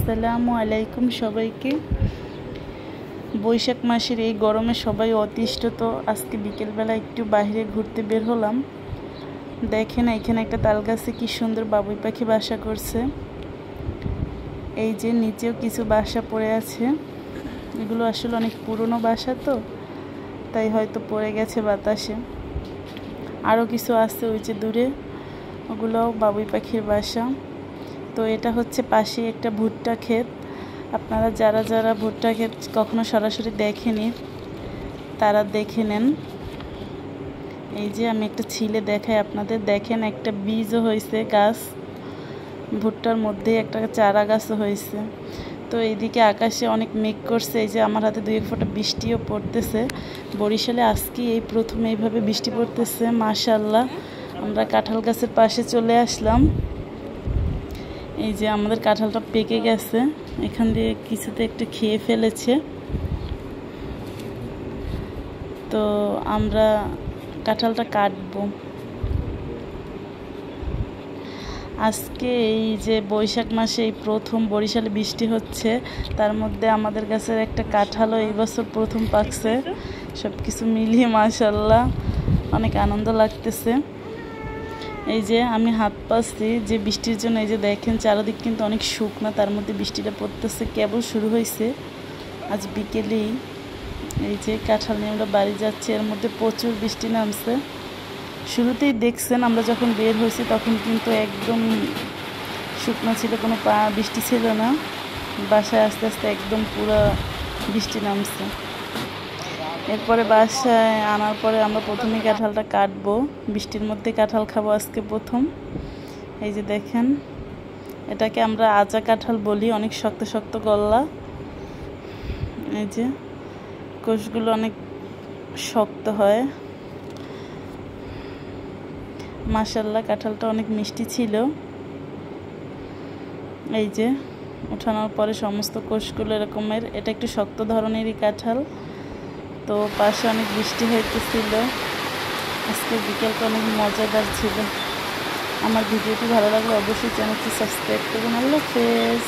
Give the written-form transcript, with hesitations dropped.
আসসালামু আলাইকুম সবাইকে। বৈশাখ মাসের এই গরমে সবাই অতিষ্ঠ, তো আজকে বিকেলবেলা একটু বাইরে ঘুরতে বের হলাম। দেখেন এখানে একটা তাল গাছে কি সুন্দর বাবুই পাখি বাসা করছে। এই যে নিচেও কিছু বাসা পড়ে আছে, এগুলো আসলে অনেক পুরনো বাসা, তো তাই হয়তো পড়ে গেছে বাতাসে। আরও কিছু আছে ওই যে দূরে, ওগুলোও বাবুই পাখির বাসা। তো এটা হচ্ছে পাশে একটা ভুট্টা ক্ষেত। আপনারা যারা যারা ভুট্টা ক্ষেত কখনো সরাসরি দেখেনি তারা দেখে নেন। এই যে আমি একটা ছিলে দেখাই আপনাদের, দেখেন একটা বীজও হয়েছে, গাছ ভুট্টার মধ্যে একটা চারা গাছও হয়েছে। তো এইদিকে আকাশে অনেক মেঘ করছে, এই যে আমার হাতে 2-1 ফোঁটা বৃষ্টিও পড়তেছে। বরিশালে আজকে এই প্রথম এইভাবে বৃষ্টি পড়তেছে, মাশাআল্লাহ। আমরা কাঁঠাল গাছের পাশে চলে আসলাম। এই যে আমাদের কাঁঠালটা পেকে গেছে, এখান দিয়ে কিছুতে একটু খেয়ে ফেলেছে। তো আমরা কাঁঠালটা কাটবো আজকে। এই যে বৈশাখ মাসে এই প্রথম বরিশালে বৃষ্টি হচ্ছে, তার মধ্যে আমাদের গাছের একটা কাঁঠালও এই বছর প্রথম পাকছে। সব কিছু মিলিয়ে মাশাআল্লাহ অনেক আনন্দ লাগতেছে। এই যে আমি হাত পাচ্ছি যে বৃষ্টির জন্য, এই যে দেখেন চারিদিক কিন্তু অনেক শুকনো, তার মধ্যে বৃষ্টিটা পড়তেছে, কেবল শুরু হয়েছে আজ বিকেলেই। এই যে কাঁঠাল নিয়ে আমরা বাড়ি যাচ্ছি, এর মধ্যে প্রচুর বৃষ্টি নামছে। শুরুতেই দেখছেন আমরা যখন বের হয়েছি তখন কিন্তু একদম শুকনো ছিল, কোনো বৃষ্টি ছিল না। বাসায় আস্তে আস্তে একদম পুরো বৃষ্টি নামছে। এরপরে বাসায় আনার পরে আমরা প্রথমেই কাঁঠালটা কাটবো, বৃষ্টির মধ্যে কাঁঠাল খাবো আজকে প্রথম। এই যে দেখেন, এটাকে আমরা আজা কাঁঠাল বলি, অনেক শক্ত শক্ত গল্লা। এই যে কোষগুলো অনেক শক্ত হয়। মাশাআল্লাহ কাঁঠালটা অনেক মিষ্টি ছিল। এই যে উঠানোর পরে সমস্ত কোষগুলো এরকমের, এটা একটু শক্ত ধরনেরই কাঁঠাল। তো পাশে অনেক বৃষ্টি হইতেছিল, আজকে বিকেলটা অনেক মজাদার ছিল। আমার ভিডিওটি ভালো লাগলে অবশ্যই চ্যানেলটি সাবস্ক্রাইব করুন। আল্লাহ হাফেজ।